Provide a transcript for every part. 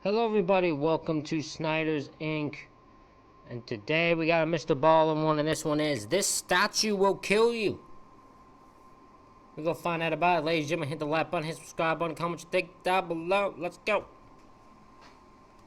Hello everybody, welcome to Snyder's Inc. And today we got a MrBallen one, and this one is "This statue will kill you." We're gonna find out about it. Ladies and gentlemen, hit the like button, hit the subscribe button, comment what you think down below. Let's go.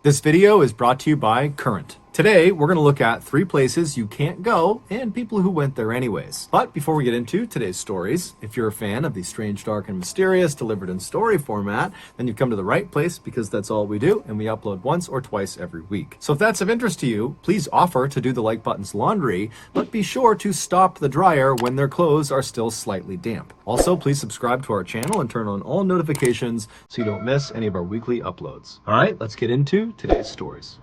This video is brought to you by Current. Today, we're going to look at 3 places you can't go and people who went there anyways. But before we get into today's stories, if you're a fan of the strange, dark, and mysterious delivered in story format, then you've come to the right place because that's all we do, and we upload once or twice every week. So if that's of interest to you, please offer to do the like button's laundry, but be sure to stop the dryer when their clothes are still slightly damp. Also, please subscribe to our channel and turn on all notifications so you don't miss any of our weekly uploads. All right, let's get into today's stories.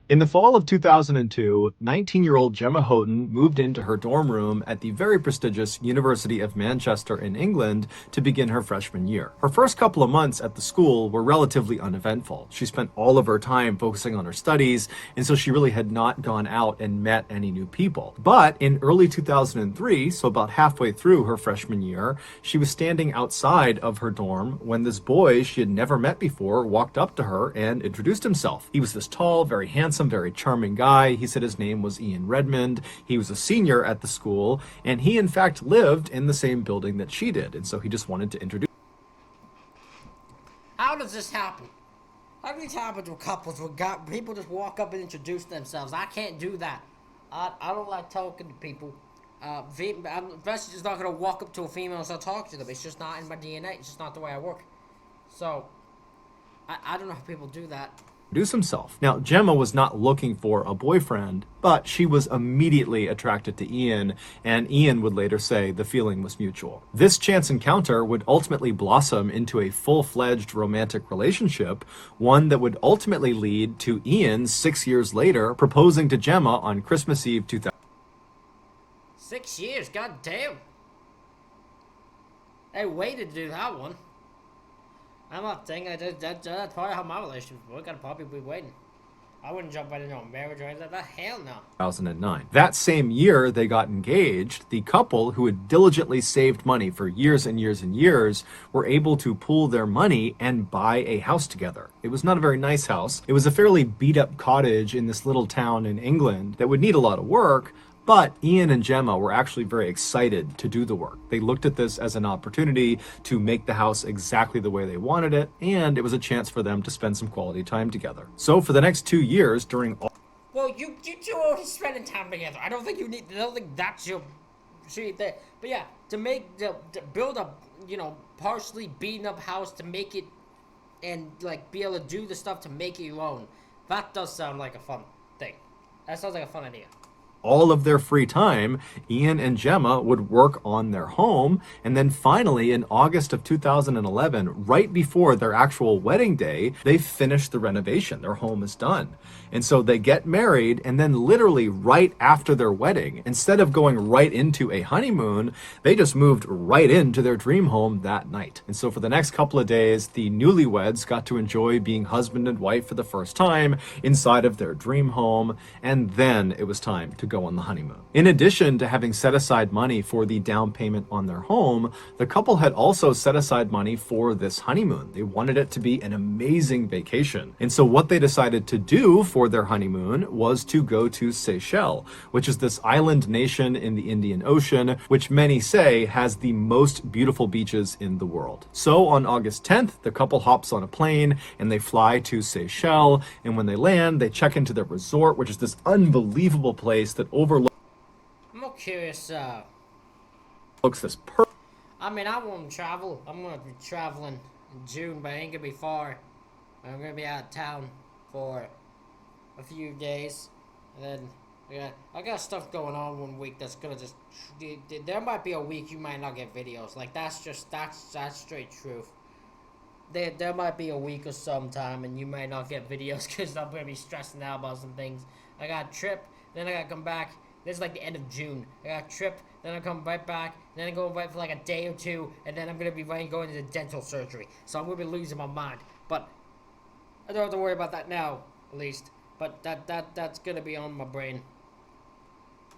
In the fall of 2002, 19-year-old Gemma Houghton moved into her dorm room at the very prestigious University of Manchester in England to begin her freshman year. Her first couple of months at the school were relatively uneventful. She spent all of her time focusing on her studies, and so she really had not gone out and met any new people. But in early 2003, so about halfway through her freshman year, she was standing outside of her dorm when this boy she had never met before walked up to her and introduced himself. He was this tall, very handsome, very charming guy. He said his name was Ian Redmond. He was a senior at the school, and he in fact lived in the same building that she did, and so he just wanted to introduce. How does this happen? How does this happen to couples where people just walk up and introduce themselves? I can't do that. I don't like talking to people. I'm especially just not going to walk up to a female and start talking to them. It's just not in my DNA. It's just not the way I work. So, I don't know how people do that. Himself. Now, Gemma was not looking for a boyfriend, but she was immediately attracted to Ian, and Ian would later say the feeling was mutual. This chance encounter would ultimately blossom into a full-fledged romantic relationship, one that would ultimately lead to Ian 6 years later proposing to Gemma on Christmas Eve 2000. 6 years, god damn. They waited to do that one. I'm not thinking that's probably how my relationship works. I'd probably be waiting. I wouldn't jump right into a marriage or anything like that. Hell no. 2009. That same year they got engaged, the couple who had diligently saved money for years and years and years were able to pool their money and buy a house together. It was not a very nice house. It was a fairly beat up cottage in this little town in England that would need a lot of work. But Ian and Gemma were actually very excited to do the work. They looked at this as an opportunity to make the house exactly the way they wanted it, and it was a chance for them to spend some quality time together. So for the next 2 years, during all... Well, you two are already spending time together. I don't think that's your shit there. But yeah, to build a, partially beaten up house to make it, and like be able to do the stuff to make it your own. That does sound like a fun thing. That sounds like a fun idea. All of their free time, Ian and Gemma would work on their home, and then finally in August of 2011, right before their actual wedding day, they finished the renovation. Their home is done. And so they get married, and then literally right after their wedding, instead of going right into a honeymoon, they just moved right into their dream home that night. And so for the next couple of days, the newlyweds got to enjoy being husband and wife for the first time inside of their dream home, and then it was time to go on the honeymoon. In addition to having set aside money for the down payment on their home, the couple had also set aside money for this honeymoon. They wanted it to be an amazing vacation. And so what they decided to do for their honeymoon was to go to Seychelles, which is this island nation in the Indian Ocean, which many say has the most beautiful beaches in the world. So on August 10th, the couple hops on a plane and they fly to Seychelles. And when they land, they check into their resort, which is this unbelievable place that overlooks... I'm more curious, looks this I mean, I won't travel. I'm gonna be traveling in June, but I ain't gonna be far. I'm gonna be out of town for a few days, and then I got stuff going on 1 week that's gonna just... There might be a week you might not get videos. Like, that's straight truth. There might be a week or sometime and you might not get videos because I'm gonna be stressing out about some things. I got a trip, then I gotta come back. This is like the end of June. I got a trip, then I come right back, then I go right for like a day or two, and then I'm gonna be going into dental surgery. So I'm gonna be losing my mind. But I don't have to worry about that now, at least. but that's gonna be on my brain.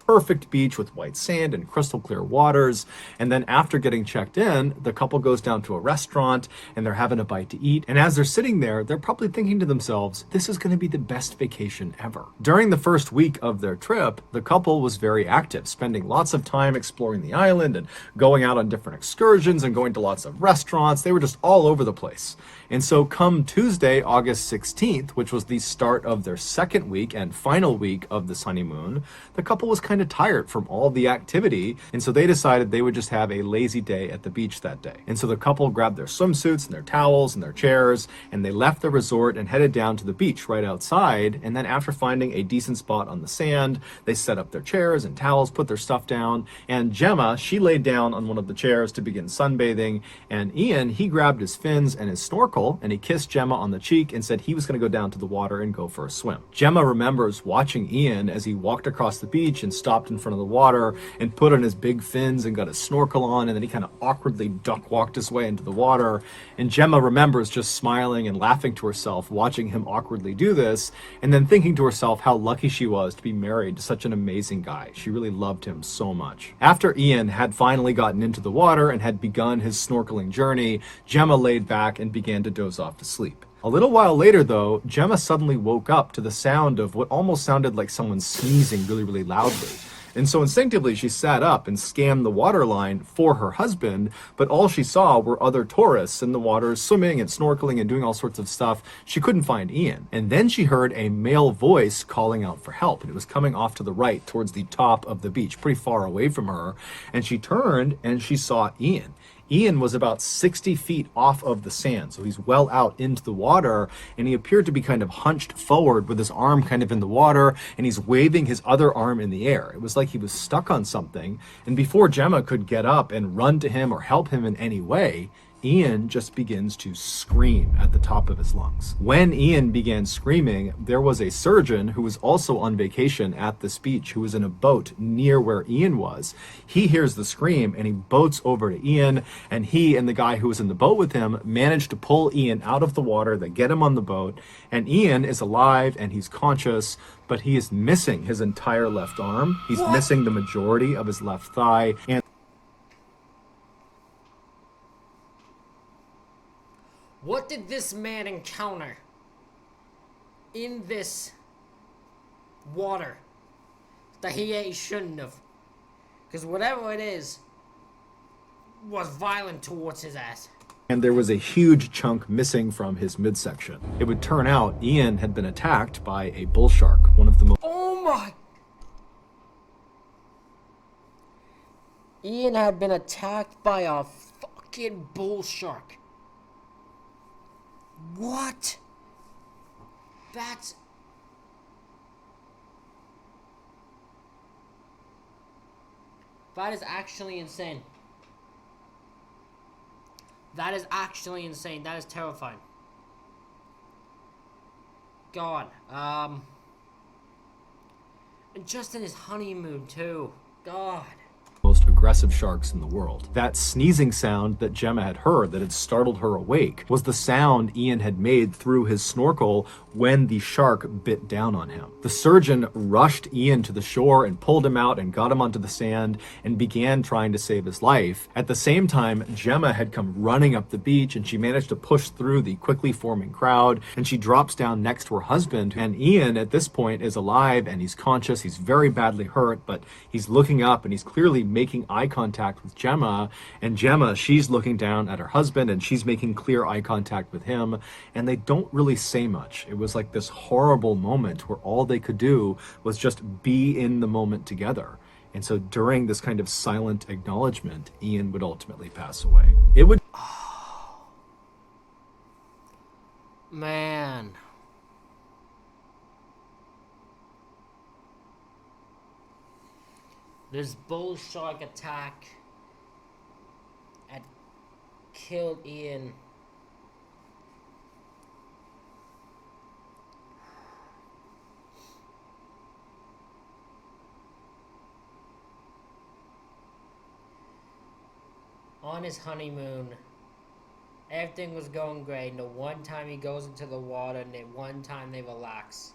Perfect beach with white sand and crystal clear waters. And then after getting checked in, the couple goes down to a restaurant and they're having a bite to eat. And as they're sitting there, they're probably thinking to themselves, this is going to be the best vacation ever. During the first week of their trip, the couple was very active, spending lots of time exploring the island and going out on different excursions and going to lots of restaurants. They were just all over the place. And so come Tuesday, August 16th, which was the start of their second week and final week of this honeymoon, the couple was kind of tired from all the activity. And so they decided they would just have a lazy day at the beach that day. And so the couple grabbed their swimsuits and their towels and their chairs, and they left the resort and headed down to the beach right outside. And then after finding a decent spot on the sand, they set up their chairs and towels, put their stuff down. And Gemma, she laid down on one of the chairs to begin sunbathing. And Ian, he grabbed his fins and his snorkel and he kissed Gemma on the cheek and said he was going to go down to the water and go for a swim. Gemma remembers watching Ian as he walked across the beach and stopped in front of the water and put on his big fins and got a snorkel on, and then he kind of awkwardly duck walked his way into the water. And Gemma remembers just smiling and laughing to herself watching him awkwardly do this, and then thinking to herself how lucky she was to be married to such an amazing guy. She really loved him so much. After Ian had finally gotten into the water and had begun his snorkeling journey, Gemma laid back and began to doze off to sleep. A little while later, though, Gemma suddenly woke up to the sound of what almost sounded like someone sneezing really, really loudly. And so instinctively, she sat up and scanned the water line for her husband, but all she saw were other tourists in the water swimming and snorkeling and doing all sorts of stuff. She couldn't find Ian. And then she heard a male voice calling out for help, and it was coming off to the right towards the top of the beach, pretty far away from her. And she turned and she saw Ian. Ian was about 60 feet off of the sand, so he's well out into the water, and he appeared to be kind of hunched forward with his arm kind of in the water, and he's waving his other arm in the air. It was like he was stuck on something, and before Gemma could get up and run to him or help him in any way, Ian just begins to scream at the top of his lungs. When Ian began screaming, there was a surgeon who was also on vacation at this beach, who was in a boat near where Ian was. He hears the scream and he boats over to Ian, and he and the guy who was in the boat with him managed to pull Ian out of the water. They get him on the boat, and Ian is alive and he's conscious, but he is missing his entire left arm. He's missing the majority of his left thigh. And what did this man encounter in this water that he shouldn't have? Because whatever it is was violent towards his ass. And there was a huge chunk missing from his midsection. It would turn out Ian had been attacked by a bull shark, one of the most... Oh my! Ian had been attacked by a fucking bull shark. What? That's... That is actually insane. That is actually insane. That is terrifying. God. And just in his honeymoon, too. God. Most aggressive sharks in the world. That sneezing sound that Gemma had heard that had startled her awake was the sound Ian had made through his snorkel when the shark bit down on him. The surgeon rushed Ian to the shore and pulled him out and got him onto the sand and began trying to save his life. At the same time, Gemma had come running up the beach and she managed to push through the quickly forming crowd, and she drops down next to her husband. And Ian at this point is alive and he's conscious. He's very badly hurt, but he's looking up and he's clearly making eye contact with Gemma. And Gemma, she's looking down at her husband and she's making clear eye contact with him, and they don't really say much. It was like this horrible moment where all they could do was just be in the moment together. And so during this kind of silent acknowledgement, Ian would ultimately pass away. It would... Man. This bull shark attack had killed Ian. On his honeymoon, everything was going great. And the one time he goes into the water and the one time they relax,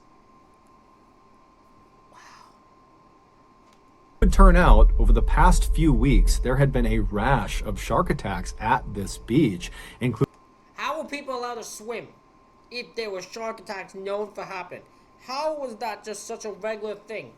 turn out, over the past few weeks, there had been a rash of shark attacks at this beach, including... How were people allowed to swim if there were shark attacks known for happening? How was that just such a regular thing?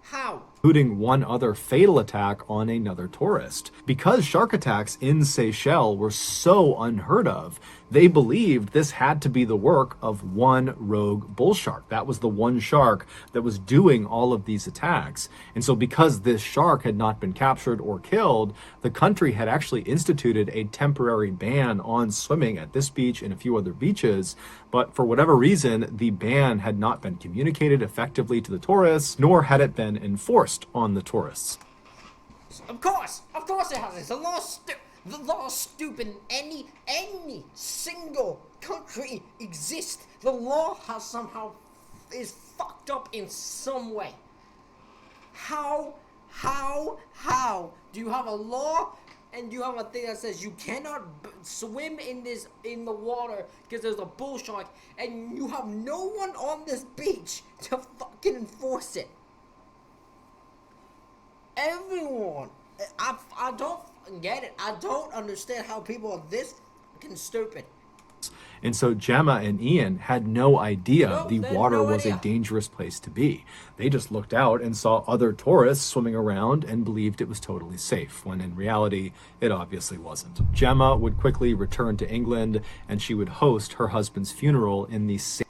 How? Including one other fatal attack on another tourist. Because shark attacks in Seychelles were so unheard of, they believed this had to be the work of one rogue bull shark. That was the one shark that was doing all of these attacks. And so because this shark had not been captured or killed, the country had actually instituted a temporary ban on swimming at this beach and a few other beaches. But for whatever reason, the ban had not been communicated effectively to the tourists, nor had it been enforced on the tourists. Of course it hasn't. The law's stupid. Any single country exists. The law has somehow is fucked up in some way. How do you have a law and you have a thing that says you cannot swim in the water because there's a bull shark, and you have no one on this beach to fucking enforce it? Everyone, I don't get it. I don't understand how people are this fucking stupid. And so Gemma and Ian had no idea the water was a dangerous place to be. They just looked out and saw other tourists swimming around and believed it was totally safe, when in reality, it obviously wasn't. Gemma would quickly return to England, and she would host her husband's funeral in the same...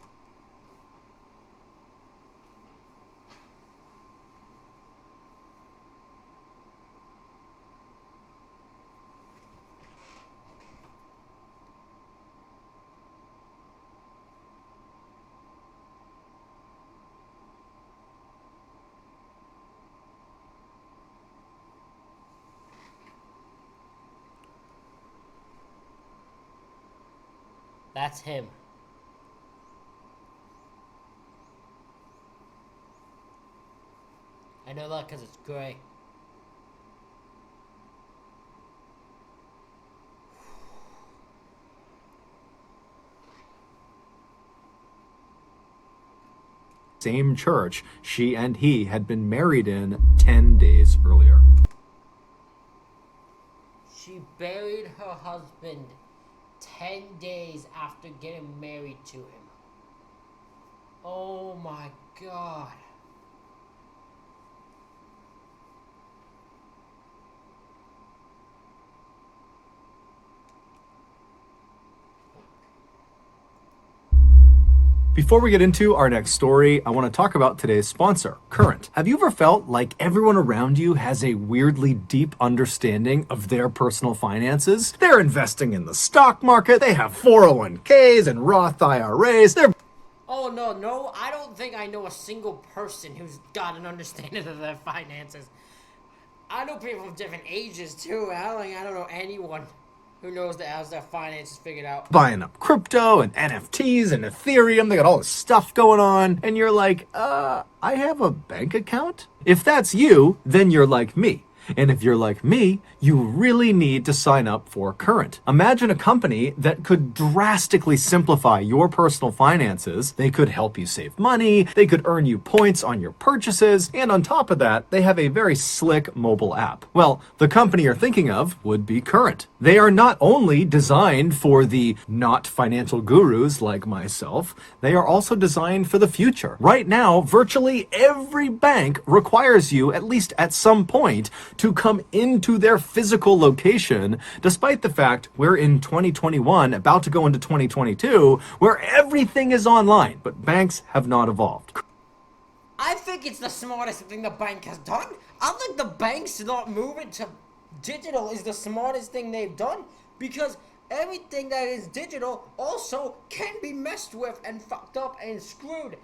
That's him. I know that because it's gray. same church she and he had been married in 10 days earlier. She buried her husband 10 days after getting married to him. Oh my God. Before we get into our next story, I want to talk about today's sponsor, Current. Have you ever felt like everyone around you has a weirdly deep understanding of their personal finances? They're investing in the stock market, they have 401ks and Roth IRAs, Oh, no, I don't think I know a single person who's got an understanding of their finances. I know people of different ages, too. I don't know anyone who knows that has their finances figured out. Buying up crypto and NFTs and Ethereum, they got all this stuff going on, and you're like, I have a bank account? If that's you, then you're like me. And if you're like me, you really need to sign up for Current. Imagine a company that could drastically simplify your personal finances. They could help you save money, they could earn you points on your purchases, and on top of that, they have a very slick mobile app. Well, the company you're thinking of would be Current. They are not only designed for the not financial gurus like myself, they are also designed for the future. Right now, virtually every bank requires you, at least at some point, to come into their physical location, despite the fact we're in 2021, about to go into 2022, where everything is online, but banks have not evolved. I think it's the smartest thing the bank has done. I think the banks not moving to digital is the smartest thing they've done, because everything that is digital also can be messed with and fucked up and screwed.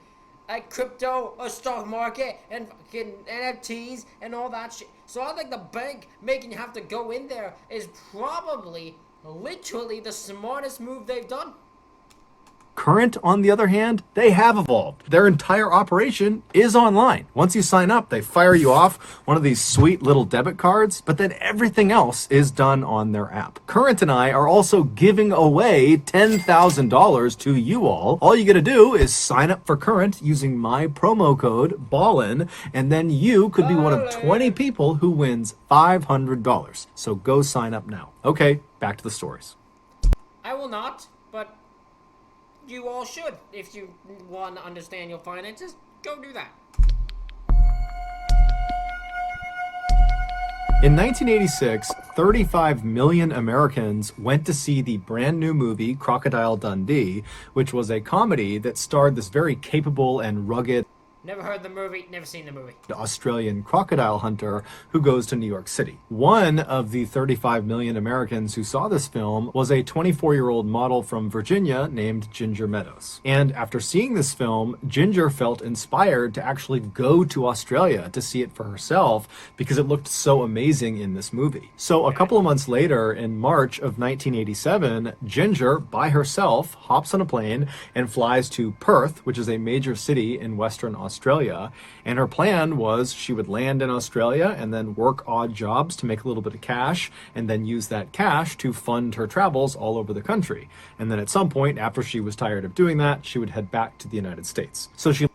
Like crypto, or stock market, and fucking NFTs, and all that shit. So I think the bank making you have to go in there is probably, literally, the smartest move they've done. Current, on the other hand, they have evolved. Their entire operation is online. Once you sign up, they fire you off one of these sweet little debit cards, but then everything else is done on their app. Current and I are also giving away $10,000 to you all. All you gotta do is sign up for Current using my promo code BALLEN, and then you could be one of 20 people who wins $500. So go sign up now. Okay, back to the stories. I will not, but you all should. If you want to understand your finances, go do that. In 1986, 35 million Americans went to see the brand new movie Crocodile Dundee, which was a comedy that starred this very capable and rugged Never heard the movie, never seen the movie. Australian crocodile hunter who goes to New York City. One of the 35 million Americans who saw this film was a 24-year-old model from Virginia named Ginger Meadows. And after seeing this film, Ginger felt inspired to actually go to Australia to see it for herself because it looked so amazing in this movie. So a couple of months later, in March of 1987, Ginger, by herself, hops on a plane and flies to Perth, which is a major city in Western Australia. And her plan was she would land in Australia and then work odd jobs to make a little bit of cash and then use that cash to fund her travels all over the country. And then at some point, after she was tired of doing that, she would head back to the United States. So she...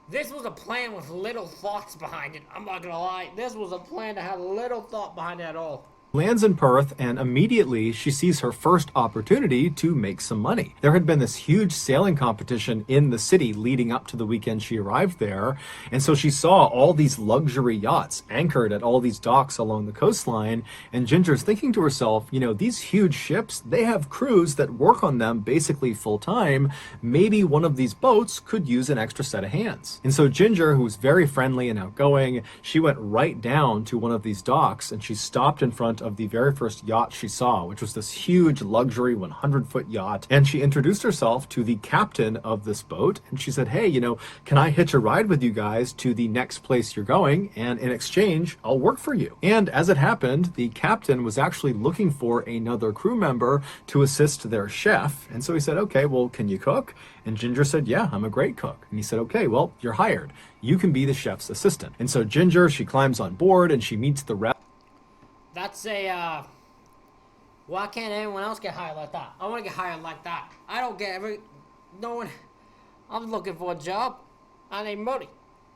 This was a plan with little thoughts behind it. I'm not gonna lie. This was a plan that had little thought behind it at all. lands in Perth, and immediately she sees her first opportunity to make some money. There had been this huge sailing competition in the city leading up to the weekend she arrived there, and so she saw all these luxury yachts anchored at all these docks along the coastline, and Ginger's thinking to herself, you know, these huge ships, they have crews that work on them basically full time. Maybe one of these boats could use an extra set of hands. And so Ginger, who was very friendly and outgoing, she went right down to one of these docks and she stopped in front of the very first yacht she saw, which was this huge luxury 100-foot yacht. And she introduced herself to the captain of this boat. And she said, hey, you know, can I hitch a ride with you guys to the next place you're going? And in exchange, I'll work for you. And as it happened, the captain was actually looking for another crew member to assist their chef. And so he said, okay, well, can you cook? And Ginger said, yeah, I'm a great cook. And he said, okay, well, you're hired. You can be the chef's assistant. And so Ginger, she climbs on board and she meets the rest. That's a, why can't anyone else get hired like that? I want to get hired like that. I don't get no one, I'm looking for a job. I need money.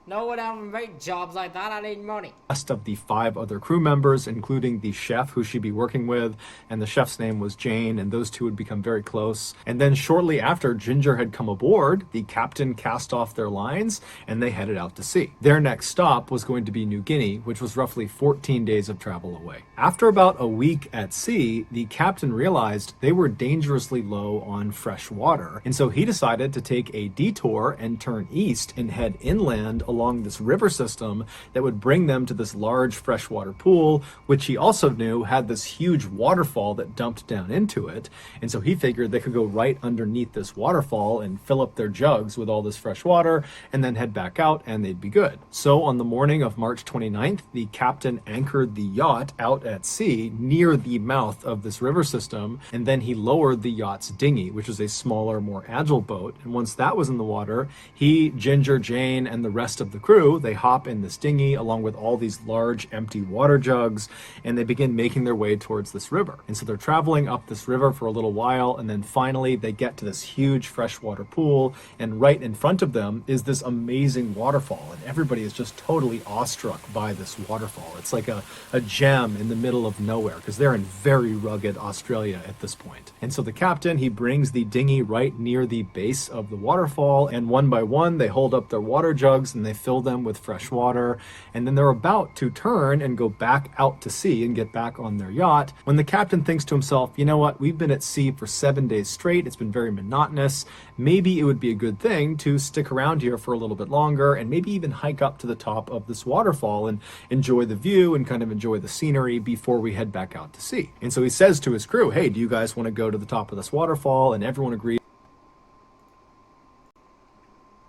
No one ever make jobs like that. I need money. Of the 5 other crew members, including the chef who she'd be working with, and the chef's name was Jane, and those two would become very close. And then shortly after Ginger had come aboard, the captain cast off their lines and they headed out to sea. Their next stop was going to be New Guinea, which was roughly 14 days of travel away. After about a week at sea, the captain realized they were dangerously low on fresh water, and so he decided to take a detour and turn east and head inland along this river system that would bring them to this large freshwater pool, which he also knew had this huge waterfall that dumped down into it. And so he figured they could go right underneath this waterfall and fill up their jugs with all this fresh water and then head back out and they'd be good. So on the morning of March 29th, the captain anchored the yacht out at sea near the mouth of this river system, and then he lowered the yacht's dinghy, which was a smaller, more agile boat. And once that was in the water, he, Ginger, Jane, and the rest of the crew, they hop in this dinghy along with all these large empty water jugs, and they begin making their way towards this river. And so they're traveling up this river for a little while, and then finally they get to this huge freshwater pool, and right in front of them is this amazing waterfall, and everybody is just totally awestruck by this waterfall. It's like a gem in the middle of nowhere, because they're in very rugged Australia at this point. And so the captain, he brings the dinghy right near the base of the waterfall, and one by one they hold up their water jugs and they fill them with fresh water, and then they're about to turn and go back out to sea and get back on their yacht when the captain thinks to himself, you know what, we've been at sea for 7 days straight, it's been very monotonous, maybe it would be a good thing to stick around here for a little bit longer and maybe even hike up to the top of this waterfall and enjoy the view and kind of enjoy the scenery before we head back out to sea. And so he says to his crew, hey, do you guys want to go to the top of this waterfall? And everyone agrees.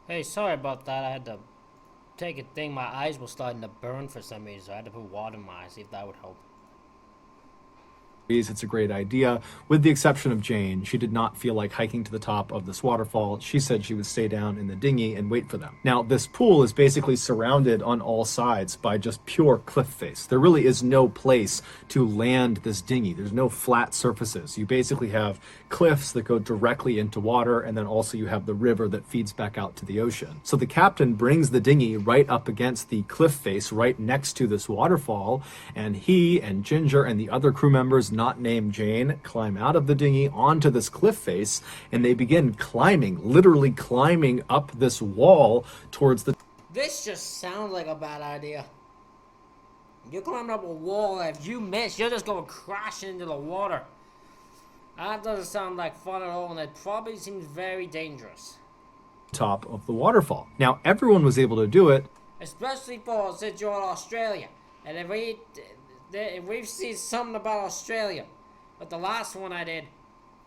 Hey, sorry about that. I had to take a thing. My eyes were starting to burn for some reason. So I had to put water in my eyes, see if that would help. It's a great idea, with the exception of Jane. She did not feel like hiking to the top of this waterfall. She said she would stay down in the dinghy and wait for them. Now, this pool is basically surrounded on all sides by just pure cliff face. There really is no place to land this dinghy. There's no flat surfaces. You basically have cliffs that go directly into water, and then also you have the river that feeds back out to the ocean. So the captain brings the dinghy right up against the cliff face right next to this waterfall, and he and Ginger and the other crew members not named Jane climb out of the dinghy onto this cliff face, and they begin climbing, literally climbing up this wall towards the... This just sounds like a bad idea. You're climbing up a wall, if you miss, you're just going crashing into the water. That doesn't sound like fun at all, and it probably seems very dangerous. Top of the waterfall. Now, everyone was able to do it. Especially since you're in Australia. And if we've seen something about Australia, but the last one I did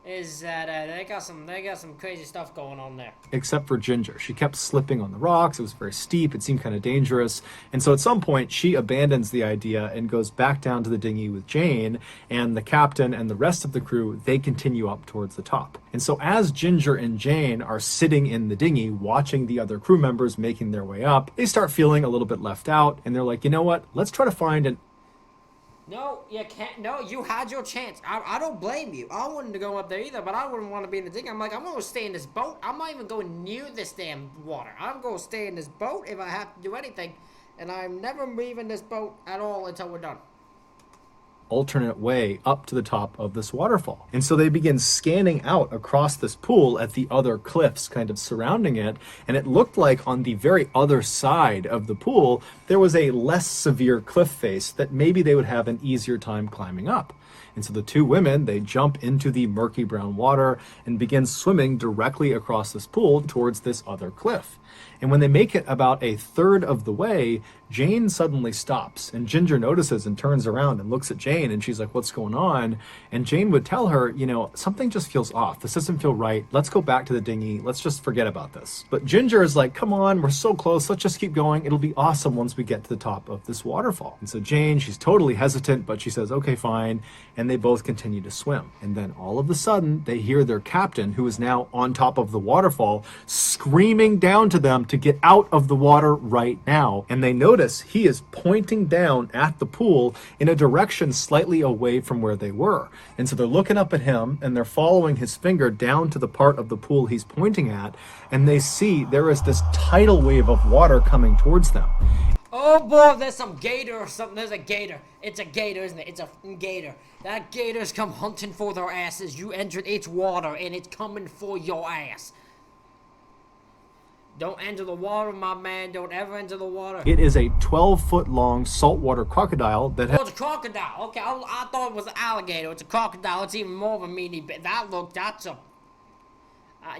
is that they got some crazy stuff going on there. Except for Ginger. She kept slipping on the rocks. It was very steep. It seemed kind of dangerous. And so at some point, she abandons the idea and goes back down to the dinghy with Jane, and the captain and the rest of the crew, they continue up towards the top. And so as Ginger and Jane are sitting in the dinghy watching the other crew members making their way up, they start feeling a little bit left out, and they're like, you know what? Let's try to find an... No, you can't. No, you had your chance. I don't blame you. I wouldn't go up there either, but I wouldn't want to be in the dinghy. I'm like, I'm going to stay in this boat. I'm not even going near this damn water. I'm going to stay in this boat if I have to do anything. And I'm never leaving this boat at all until we're done. Alternate way up to the top of this waterfall. And so they begin scanning out across this pool at the other cliffs kind of surrounding it, and it looked like on the very other side of the pool there was a less severe cliff face that maybe they would have an easier time climbing up. And so the two women, they jump into the murky brown water and begin swimming directly across this pool towards this other cliff. And when they make it about a third of the way, Jane suddenly stops, and Ginger notices and turns around and looks at Jane, and she's like, what's going on? And Jane would tell her, you know, something just feels off. This doesn't feel right. Let's go back to the dinghy. Let's just forget about this. But Ginger is like, come on, we're so close. Let's just keep going. It'll be awesome once we get to the top of this waterfall. And so Jane, she's totally hesitant, but she says, okay, fine. And they both continue to swim. And then all of a sudden, they hear their captain, who is now on top of the waterfall, screaming down to them to get out of the water right now. And they notice he is pointing down at the pool in a direction slightly away from where they were. And so they're looking up at him, and they're following his finger down to the part of the pool he's pointing at, and they see there is this tidal wave of water coming towards them. Oh boy, there's some gator or something. There's a gator. It's a gator, isn't it? It's a gator. That gator's come hunting for their asses. You entered its water, and it's coming for your ass. Don't enter the water, my man. Don't ever enter the water. It is a 12-foot-long saltwater crocodile that has... Oh, it's a crocodile. Okay, I thought it was an alligator. It's a crocodile. It's even more of a meanie bit. That's a...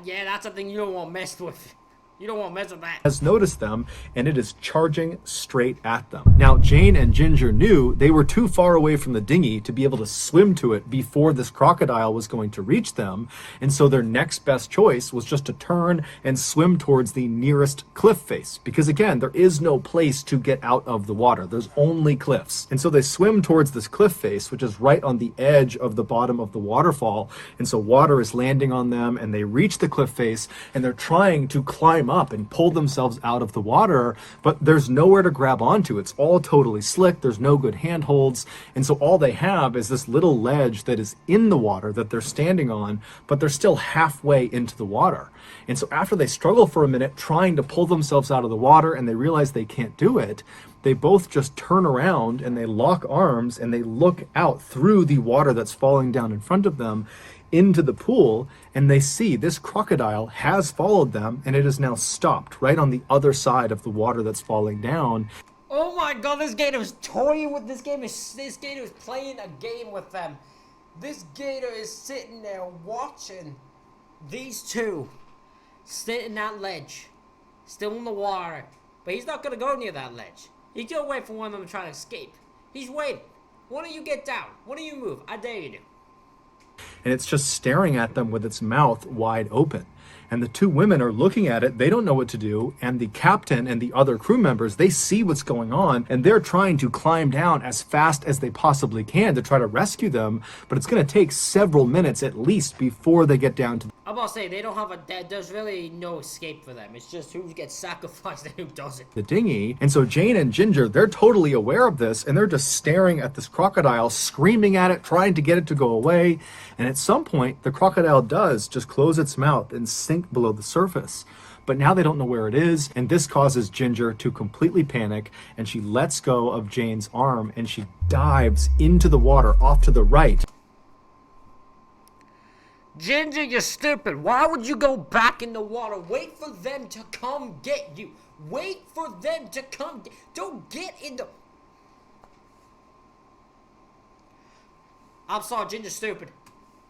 yeah, that's a thing you don't want to mess with. You don't want to mess with that. Has noticed them, and it is charging straight at them. Now, Jane and Ginger knew they were too far away from the dinghy to be able to swim to it before this crocodile was going to reach them, and so their next best choice was just to turn and swim towards the nearest cliff face, because again, there is no place to get out of the water. There's only cliffs. And so they swim towards this cliff face, which is right on the edge of the bottom of the waterfall, and so water is landing on them, and they reach the cliff face, and they're trying to climb up and pull themselves out of the water, but there's nowhere to grab onto. It's all totally slick. There's no good handholds. And so all they have is this little ledge that is in the water that they're standing on, but they're still halfway into the water. And so after they struggle for a minute trying to pull themselves out of the water and they realize they can't do it, they both just turn around and they lock arms and they look out through the water that's falling down in front of them into the pool, and they see this crocodile has followed them, and it is now stopped right on the other side of the water that's falling down. Oh my god, this gator is toying with this gator is playing a game with them. This gator is sitting there watching these two sit in that ledge, still in the water, but he's not gonna go near that ledge. He's gonna wait for one of them to try to escape. He's waiting. One of you get down. One of you move. I dare you to. And it's just staring at them with its mouth wide open. And the two women are looking at it. They don't know what to do. And the captain and the other crew members, they see what's going on, and they're trying to climb down as fast as they possibly can to try to rescue them. But it's going to take several minutes at least before they get down to I'm about to say, they don't have there's really no escape for them. It's just who gets sacrificed and who doesn't. the dinghy. And so Jane and Ginger, they're totally aware of this, and they're just staring at this crocodile, screaming at it, trying to get it to go away. And at some point, the crocodile does just close its mouth and sink below the surface. But now they don't know where it is, and this causes Ginger to completely panic, and she lets go of Jane's arm, and she dives into the water off to the right. Ginger, you're stupid. Why would you go back in the water? Wait for them to come get you. Wait for them to come. Don't get in the... I'm sorry, Ginger's stupid.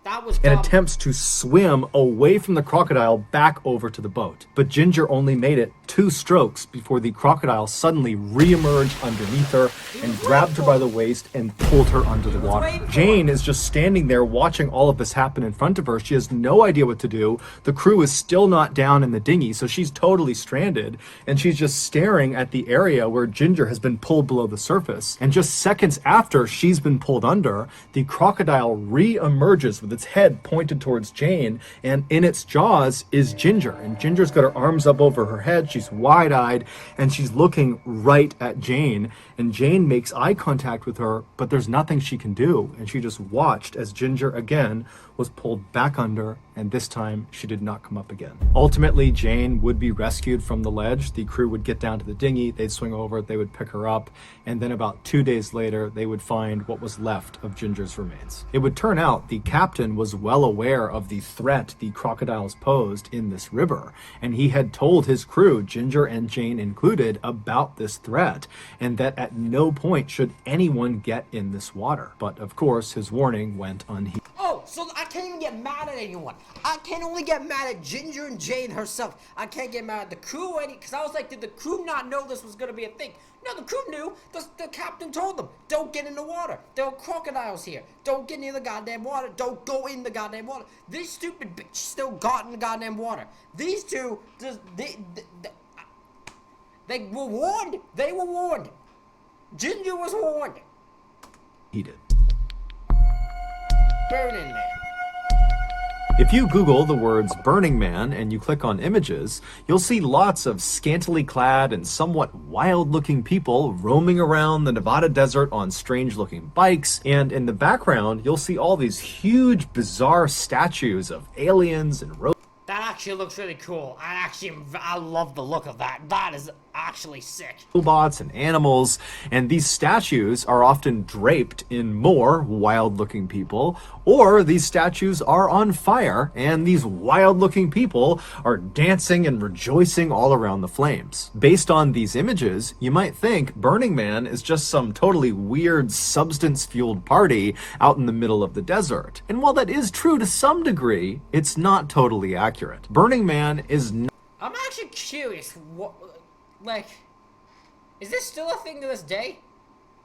That was dumb. And attempts to swim away from the crocodile back over to the boat. But Ginger only made it 2 strokes before the crocodile suddenly re-emerged underneath her and grabbed her by the waist and pulled her under the water. Jane is just standing there watching all of this happen in front of her. She has no idea what to do. The crew is still not down in the dinghy, so she's totally stranded, and she's just staring at the area where Ginger has been pulled below the surface. And just seconds after she's been pulled under, the crocodile re-emerges with its head pointed towards Jane, and in its jaws is Ginger. And Ginger's got her arms up over her head. She's wide-eyed, and she's looking right at Jane. And Jane makes eye contact with her, but there's nothing she can do. And she just watched as Ginger again was pulled back under, and this time she did not come up again. Ultimately, Jane would be rescued from the ledge. The crew would get down to the dinghy, they'd swing over, they would pick her up, and then about 2 days later, they would find what was left of Ginger's remains. It would turn out the captain was well aware of the threat the crocodiles posed in this river, and he had told his crew, Ginger and Jane included, about this threat, and that at no point should anyone get in this water. But of course, his warning went unheeded. Oh, so I can't even get mad at anyone. I can only get mad at Ginger and Jane herself. I can't get mad at the crew because I was like, did the crew not know this was going to be a thing? No, the crew knew. The captain told them, don't get in the water. There are crocodiles here. Don't get near the goddamn water. Don't go in the goddamn water. This stupid bitch still got in the goddamn water. These two, they were warned. They were warned. Ginger was warned. He did. Burning Man. If you Google the words Burning Man and you click on images, you'll see lots of scantily clad and somewhat wild-looking people roaming around the Nevada desert on strange-looking bikes, and in the background, you'll see all these huge, bizarre statues of aliens and That actually looks really cool. I love the look of that. That is actually sick. robots and animals, and these statues are often draped in more wild-looking people, or these statues are on fire, and these wild-looking people are dancing and rejoicing all around the flames. Based on these images, you might think Burning Man is just some totally weird substance-fueled party out in the middle of the desert. And while that is true to some degree, it's not totally accurate. Burning Man is not... I'm actually curious, is this still a thing to this day?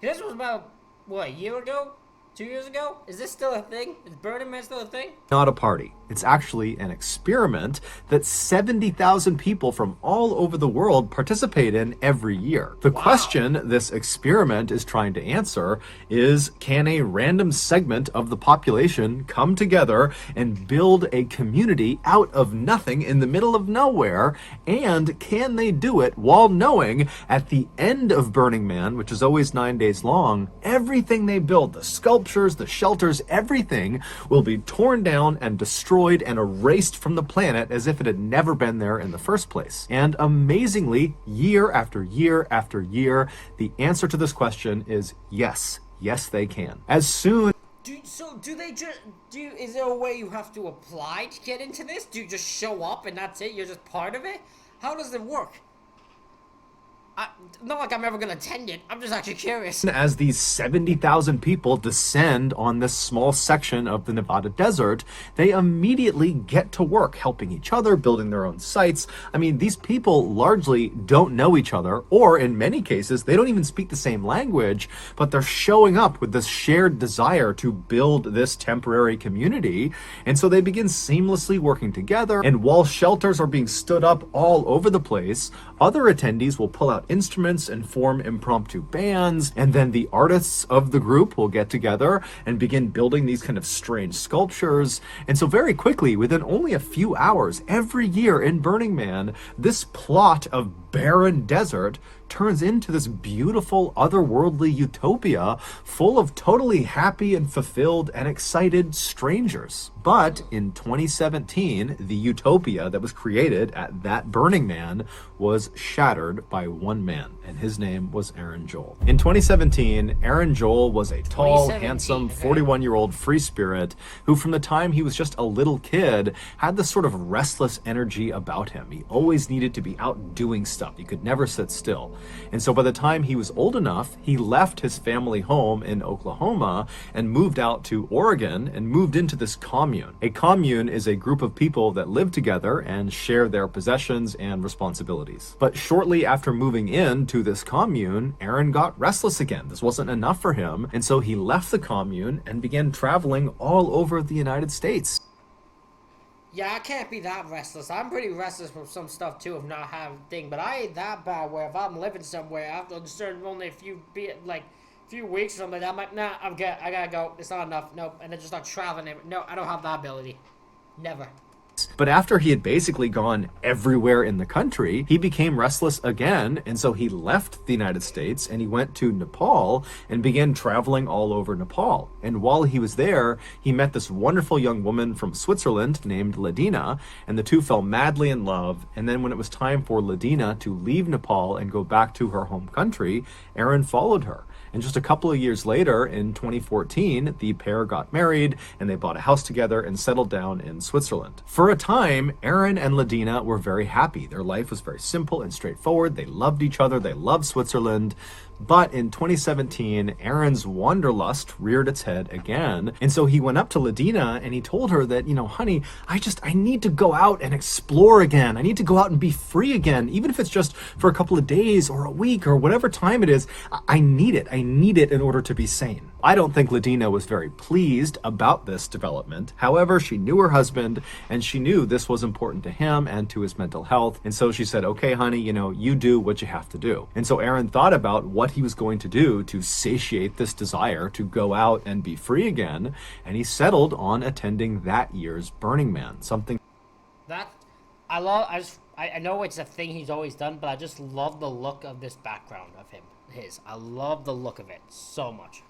This was about, what, a year ago? 2 years ago? Is this still a thing? Is Burning Man still a thing? Not a party. It's actually an experiment that 70,000 people from all over the world participate in every year. The question this experiment is trying to answer is, can a random segment of the population come together and build a community out of nothing in the middle of nowhere? And can they do it while knowing at the end of Burning Man, which is always 9 days long, everything they build, the sculptures, the shelters, everything will be torn down and destroyed and erased from the planet as if it had never been there in the first place. And amazingly, year after year after year, the answer to this question is yes. Yes, they can. As soon... Is there a way you have to apply to get into this? Do you just show up and that's it? You're just part of it? How does it work? Not like I'm ever gonna attend it. I'm just actually curious. As these 70,000 people descend on this small section of the Nevada desert, they immediately get to work helping each other, building their own sites. I mean, these people largely don't know each other, or in many cases, they don't even speak the same language, but they're showing up with this shared desire to build this temporary community. And so they begin seamlessly working together. And while shelters are being stood up all over the place, other attendees will pull out instruments and form impromptu bands, and then the artists of the group will get together and begin building these kind of strange sculptures. And so very quickly, within only a few hours, every year in Burning Man, this plot of barren desert turns into this beautiful otherworldly utopia full of totally happy and fulfilled and excited strangers. But in 2017, the utopia that was created at that Burning Man was shattered by one man, and his name was Aaron Joel. In 2017, Aaron Joel was a tall, handsome 41-year-old free spirit who, from the time he was just a little kid, had this sort of restless energy about him. He always needed to be out doing stuff. He could never sit still. And so by the time he was old enough, he left his family home in Oklahoma and moved out to Oregon and moved into this commune. A commune is a group of people that live together and share their possessions and responsibilities. But shortly after moving into this commune, Aaron got restless again. This wasn't enough for him, and so he left the commune and began traveling all over the United States. Yeah, I can't be that restless. I'm pretty restless with some stuff too, of not having thing. But I ain't that bad where if I'm living somewhere after only a few weeks or something, I'm like, nah, I'm good. I gotta go. It's not enough. Nope. And then just start traveling. No, I don't have that ability. Never. But after he had basically gone everywhere in the country, he became restless again, and so he left the United States and he went to Nepal and began traveling all over Nepal. And while he was there, he met this wonderful young woman from Switzerland named Ladina, and the two fell madly in love. And then when it was time for Ladina to leave Nepal and go back to her home country, Aaron followed her. And just a couple of years later, in 2014, the pair got married and they bought a house together and settled down in Switzerland. For a time, Aaron and Ladina were very happy. Their life was very simple and straightforward. They loved each other. They loved Switzerland. But in 2017, Aaron's wanderlust reared its head again. And so he went up to Ladina and he told her that, honey, I need to go out and explore again. I need to go out and be free again. Even if it's just for a couple of days or a week or whatever time it is, I need it. I need it in order to be sane. I don't think Ladina was very pleased about this development. However, she knew her husband and she knew this was important to him and to his mental health. And so she said, okay, honey, you do what you have to do. And so Aaron thought about what he was going to do to satiate this desire to go out and be free again. And he settled on attending that year's Burning Man, something that I know it's a thing he's always done, but I just love the look of this background of his. I love the look of it so much.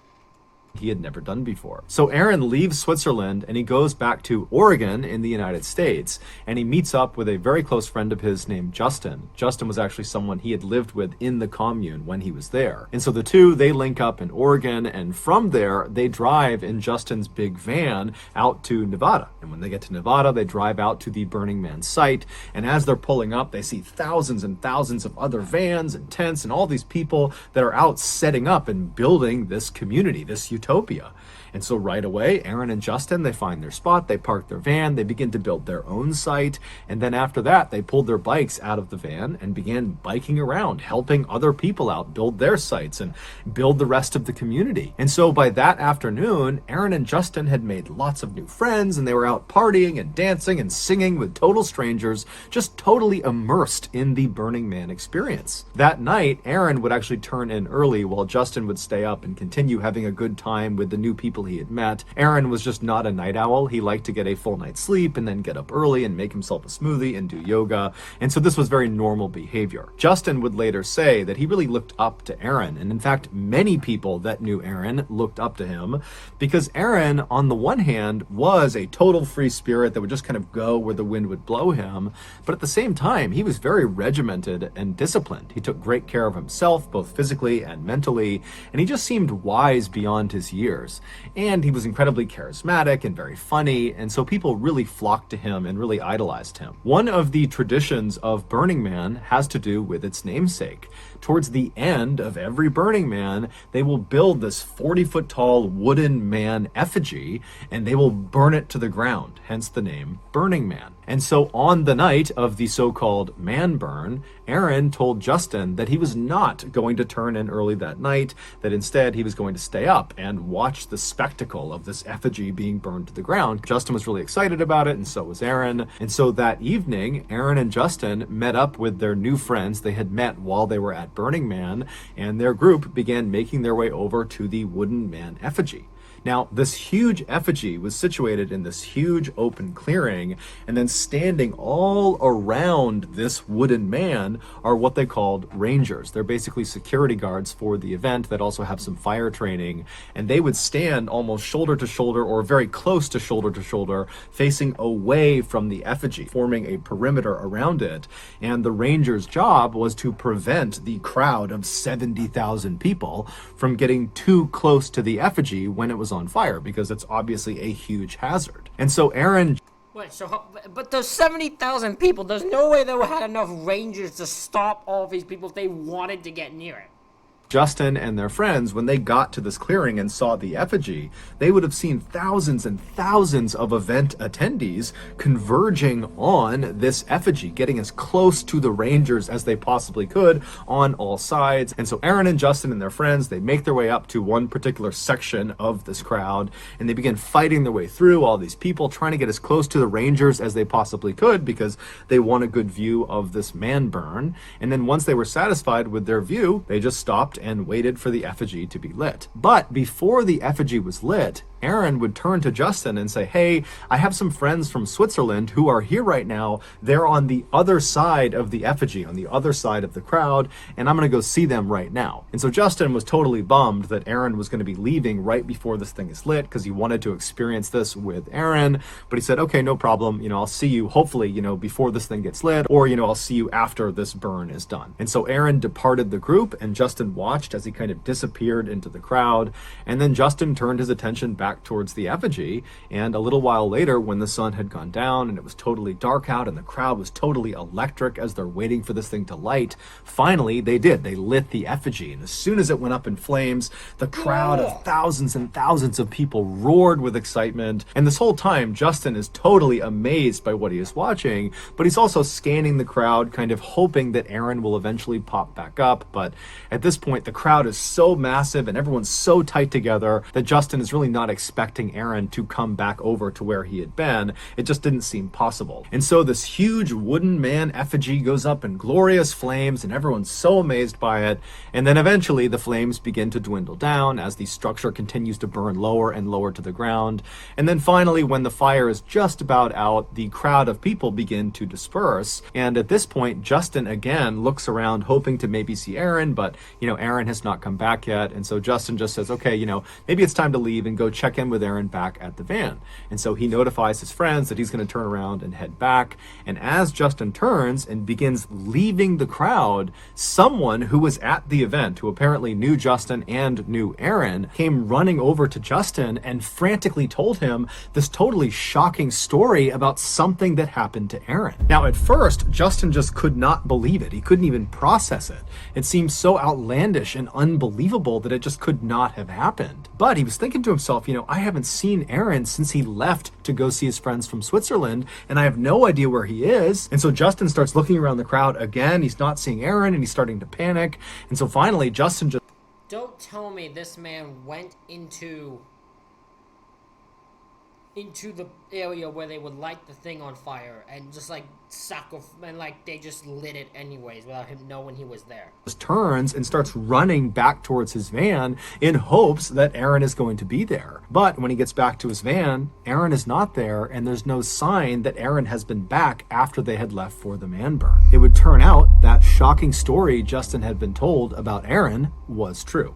he had never done before. So Aaron leaves Switzerland and he goes back to Oregon in the United States, and he meets up with a very close friend of his named Justin. Justin was actually someone he had lived with in the commune when he was there. And so the two, they link up in Oregon, and from there they drive in Justin's big van out to Nevada. And when they get to Nevada, they drive out to the Burning Man site, and as they're pulling up, they see thousands and thousands of other vans and tents and all these people that are out setting up and building this community, this utopia. And so right away, Aaron and Justin, they find their spot, they park their van, they begin to build their own site, and then after that, they pulled their bikes out of the van and began biking around, helping other people out build their sites and build the rest of the community. And so by that afternoon, Aaron and Justin had made lots of new friends, and they were out partying and dancing and singing with total strangers, just totally immersed in the Burning Man experience. That night, Aaron would actually turn in early while Justin would stay up and continue having a good time with the new people he had met. Aaron was just not a night owl. He liked to get a full night's sleep and then get up early and make himself a smoothie and do yoga. And so this was very normal behavior. Justin would later say that he really looked up to Aaron. And in fact, many people that knew Aaron looked up to him because Aaron, on the one hand, was a total free spirit that would just kind of go where the wind would blow him. But at the same time, he was very regimented and disciplined. He took great care of himself, both physically and mentally. And he just seemed wise beyond his previous years. And he was incredibly charismatic and very funny, and so people really flocked to him and really idolized him. One of the traditions of Burning Man has to do with its namesake. Towards the end of every Burning Man, they will build this 40-foot tall wooden man effigy, and they will burn it to the ground, hence the name Burning Man. And so on the night of the so-called man burn, Aaron told Justin that he was not going to turn in early that night, that instead he was going to stay up and watch the spectacle of this effigy being burned to the ground. Justin was really excited about it, and so was Aaron. And so that evening, Aaron and Justin met up with their new friends they had met while they were at Burning Man, and their group began making their way over to the wooden man effigy. Now, this huge effigy was situated in this huge open clearing, and then standing all around this wooden man are what they called rangers. They're basically security guards for the event that also have some fire training, and they would stand almost shoulder to shoulder or very close to shoulder, facing away from the effigy, forming a perimeter around it. And the rangers' job was to prevent the crowd of 70,000 people from getting too close to the effigy when it was on fire, because it's obviously a huge hazard. And so Aaron... Wait, but those 70,000 people, there's no way they had enough rangers to stop all these people if they wanted to get near it. Justin and their friends, when they got to this clearing and saw the effigy, they would have seen thousands and thousands of event attendees converging on this effigy, getting as close to the rangers as they possibly could on all sides. And so Aaron and Justin and their friends, they make their way up to one particular section of this crowd, and they begin fighting their way through all these people, trying to get as close to the rangers as they possibly could because they want a good view of this man burn. And then once they were satisfied with their view, they just stopped and waited for the effigy to be lit. But before the effigy was lit, Aaron would turn to Justin and say, "Hey, I have some friends from Switzerland who are here right now. They're on the other side of the effigy, on the other side of the crowd, and I'm going to go see them right now." And so Justin was totally bummed that Aaron was going to be leaving right before this thing is lit, because he wanted to experience this with Aaron. But he said, "Okay, no problem. I'll see you hopefully, before this thing gets lit, or, I'll see you after this burn is done." And so Aaron departed the group, and Justin watched as he kind of disappeared into the crowd. And then Justin turned his attention back towards the effigy, and a little while later, when the sun had gone down and it was totally dark out and the crowd was totally electric as they're waiting for this thing to light, finally they did. They lit the effigy, and as soon as it went up in flames, the crowd of thousands and thousands of people roared with excitement. And this whole time, Justin is totally amazed by what he is watching, but he's also scanning the crowd, kind of hoping that Aaron will eventually pop back up. But at this point, the crowd is so massive and everyone's so tight together that Justin is really not expecting Aaron to come back over to where he had been. It just didn't seem possible. And so this huge wooden man effigy goes up in glorious flames, and everyone's so amazed by it. And then eventually the flames begin to dwindle down as the structure continues to burn lower and lower to the ground. And then finally, when the fire is just about out, the crowd of people begin to disperse. And at this point, Justin again looks around, hoping to maybe see Aaron, but Aaron has not come back yet. And so Justin just says, "Okay, maybe it's time to leave and go check in with Aaron back at the van." And so he notifies his friends that he's going to turn around and head back. And as Justin turns and begins leaving the crowd, someone who was at the event, who apparently knew Justin and knew Aaron, came running over to Justin and frantically told him this totally shocking story about something that happened to Aaron. Now, at first, Justin just could not believe it. He couldn't even process it. It seemed so outlandish and unbelievable that it just could not have happened. But he was thinking to himself, I haven't seen Aaron since he left to go see his friends from Switzerland, and I have no idea where he is. And so Justin starts looking around the crowd again. He's not seeing Aaron, and he's starting to panic. And so finally, Justin just... Don't tell me this man went into the area where they would light the thing on fire and just they just lit it anyways without him knowing he was there. Just turns and starts running back towards his van in hopes that Aaron is going to be there. But when he gets back to his van, Aaron is not there, and there's no sign that Aaron has been back after they had left for the man burn. It would turn out that shocking story Justin had been told about Aaron was true.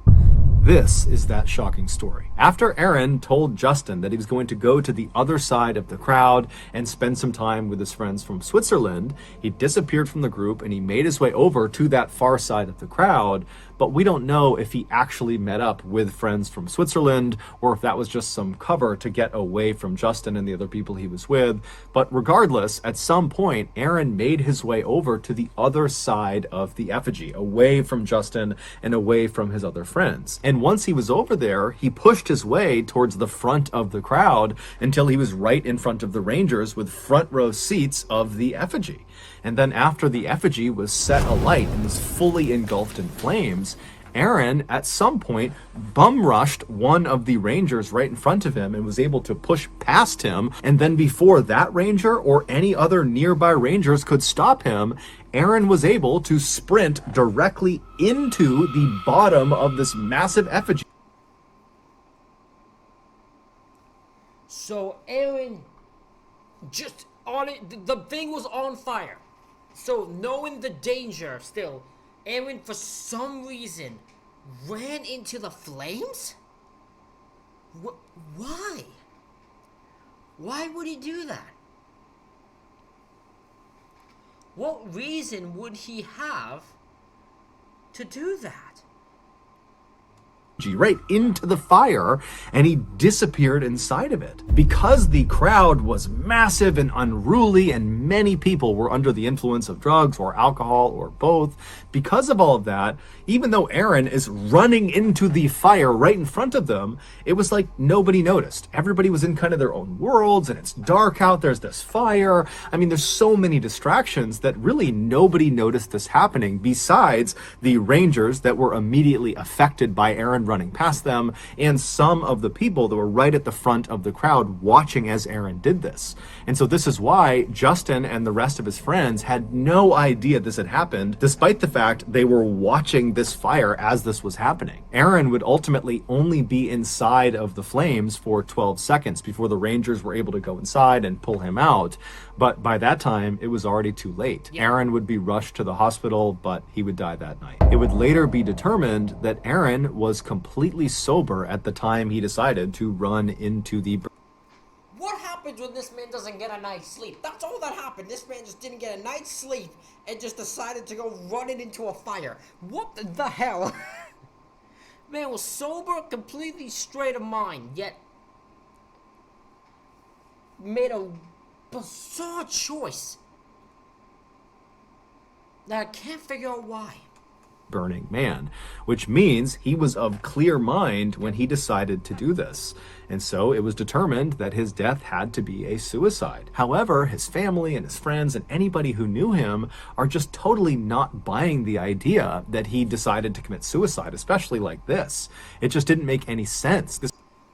This is that shocking story. After Aaron told Justin that he was going to go to the other side of the crowd and spend some time with his friends from Switzerland, he disappeared from the group and he made his way over to that far side of the crowd. but we don't know if he actually met up with friends from Switzerland or if that was just some cover to get away from Justin and the other people he was with. But regardless, at some point, Aaron made his way over to the other side of the effigy, away from Justin and away from his other friends. And once he was over there, he pushed his way towards the front of the crowd until he was right in front of the Rangers with front row seats of the effigy. And then after the effigy was set alight and was fully engulfed in flames, Aaron, at some point, bum rushed one of the Rangers right in front of him and was able to push past him. And then before that Ranger or any other nearby Rangers could stop him, Aaron was able to sprint directly into the bottom of this massive effigy. So Aaron just on it, the thing was on fire. So knowing the danger still, Aaron for some reason ran into the flames? Why? Why would he do that? What reason would he have to do that? Right into the fire, and he disappeared inside of it. Because the crowd was massive and unruly and many people were under the influence of drugs or alcohol or both, because of all of that, even though Aaron is running into the fire right in front of them, it was like nobody noticed. Everybody was in kind of their own worlds, and it's dark out, there's this fire. I mean, there's so many distractions that really nobody noticed this happening besides the Rangers that were immediately affected by Aaron running past them, and some of the people that were right at the front of the crowd watching as Aaron did this. And so this is why Justin and the rest of his friends had no idea this had happened, despite the fact they were watching this fire as this was happening. Aaron would ultimately only be inside of the flames for 12 seconds before the Rangers were able to go inside and pull him out. But by that time, it was already too late. Aaron would be rushed to the hospital, but he would die that night. It would later be determined that Aaron was completely sober at the time he decided to run into the... What happens when this man doesn't get a night's sleep? That's all that happened. This man just didn't get a night's sleep and just decided to go running into a fire. What the hell? Man was sober, completely straight of mind, yet made a bizarre choice that I can't figure out why. Burning Man, which means he was of clear mind when he decided to do this. And so it was determined that his death had to be a suicide. However, his family and his friends and anybody who knew him are just totally not buying the idea that he decided to commit suicide, especially like this. It just didn't make any sense.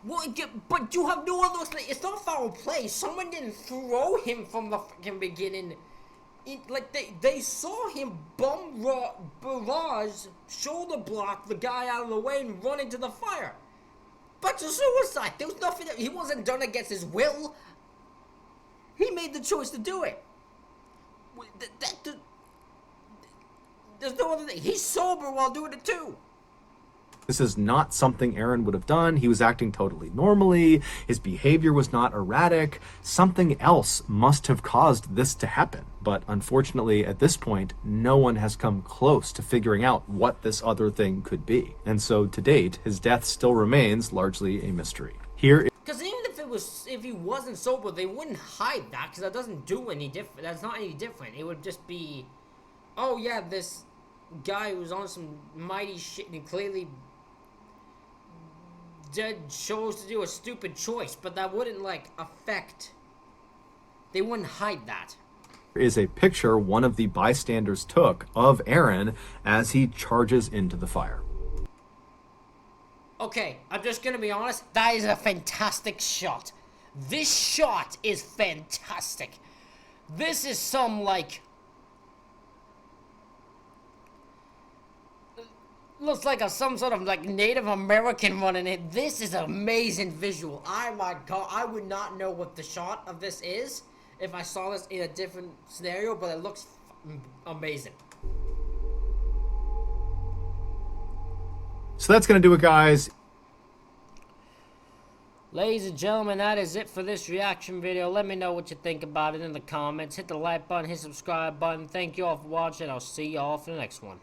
Well, but you have no other... It's not foul play. Someone didn't throw him from the fucking beginning. They saw him barrage, shoulder block the guy out of the way and run into the fire. But it's a suicide. There was nothing... He wasn't done against his will. He made the choice to do it. There's no other thing. He's sober while doing it too. This is not something Aaron would have done. He was acting totally normally. His behavior was not erratic. Something else must have caused this to happen. But unfortunately, at this point, no one has come close to figuring out what this other thing could be. And so to date, his death still remains largely a mystery. Here, because even if he wasn't sober, they wouldn't hide that, because that doesn't do any different. That's not any different. It would just be, oh yeah, this guy was on some mighty shit and clearly chose to do a stupid choice, but that wouldn't affect. They wouldn't hide that. Is a picture one of the bystanders took of Aaron as he charges into the fire. Okay, I'm just gonna be honest, that is a fantastic shot. This shot is fantastic. This is some looks like some sort of Native American running it. This is an amazing visual. Oh my god, I would not know what the shot of this is if I saw this in a different scenario, but it looks amazing. So that's going to do it, guys. Ladies and gentlemen, that is it for this reaction video. Let me know what you think about it in the comments. Hit the like button, hit the subscribe button. Thank you all for watching. I'll see you all for the next one.